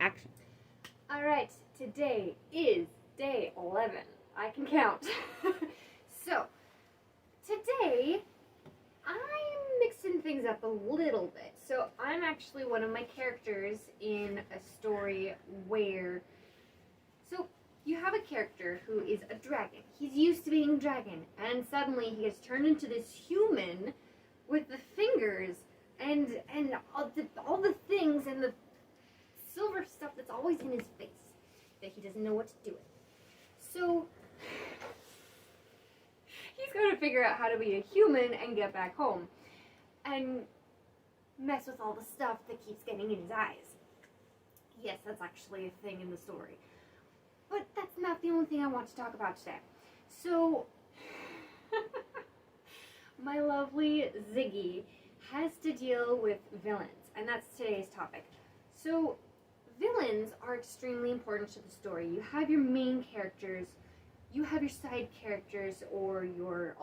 action. Alright, today is day 11. I can count. So, today, I'm mixing things up a little bit. So, I'm actually one of my characters in a story where... So, you have a character who is a dragon. He's used to being a dragon, and suddenly he gets turned into this human with the fingers and all the things and the silver stuff that's always in his face that he doesn't know what to do with. So he's got to figure out how to be a human and get back home and mess with all the stuff that keeps getting in his eyes. Yes, that's actually a thing in the story. But that's not the only thing I want to talk about today. So, my lovely Ziggy has to deal with villains, and that's today's topic. So, villains are extremely important to the story. You have your main characters, you have your side characters, or your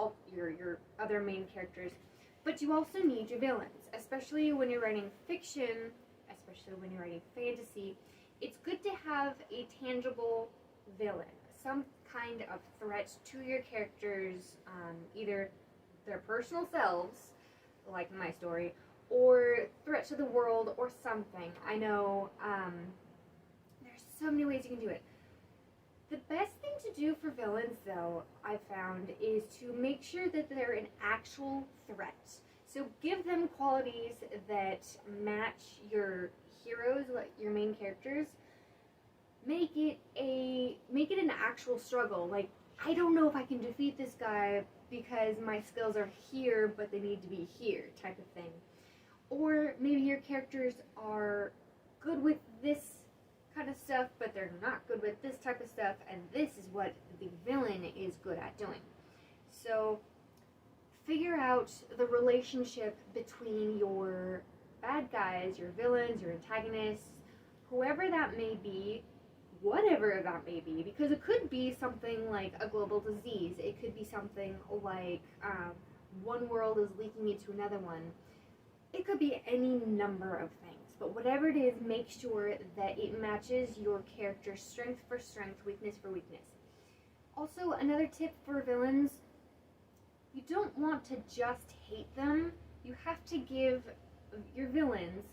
other main characters, but you also need your villains, especially when you're writing fiction, especially when you're writing fantasy. It's good to have a tangible villain, some kind of threat to your characters, either their personal selves, like in my story, or threat to the world, or something. I know there's so many ways you can do it. The best thing to do for villains, though, I found, is to make sure that they're an actual threat. So give them qualities that match your heroes, like your main characters. Make it an actual struggle. Like, I don't know if I can defeat this guy because my skills are here, but they need to be here, type of thing. Or maybe your characters are good with this kind of stuff, but they're not good with this type of stuff, and this is what the villain is good at doing. So, figure out the relationship between your bad guys, your villains, your antagonists, whoever that may be, whatever that may be, because it could be something like a global disease. It could be something like one world is leaking into another one. It could be any number of things, but whatever it is, make sure that it matches your character's strength for strength, weakness for weakness. Also, another tip for villains, you don't want to just hate them. You have to give your villains,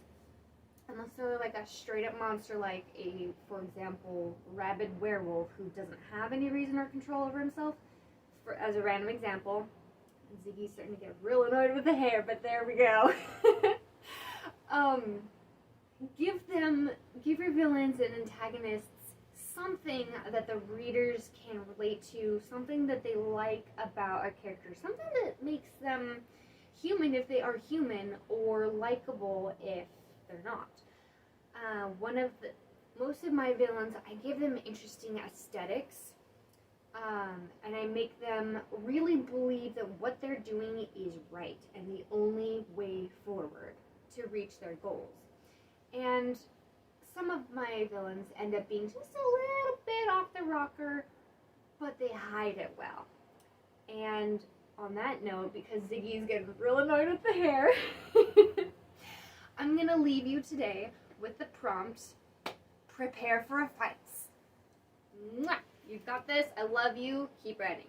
unless they're like a straight up monster like a, for example, rabid werewolf who doesn't have any reason or control over himself. As a random example, Ziggy's starting to get real annoyed with the hair, but there we go. Give your villains and antagonists something that the readers can relate to, something that they like about a character, something that makes them human if they are human, or likable if they're not. Most of my villains, I give them interesting aesthetics, and I make them really believe that what they're doing is right and the only way forward to reach their goals. And some of my villains end up being just a little bit off the rocker, but they hide it well. And on that note, because Ziggy's getting real annoyed with the hair, I'm going to leave you today with the prompt, prepare for a fight. Mwah! You've got this. I love you. Keep writing.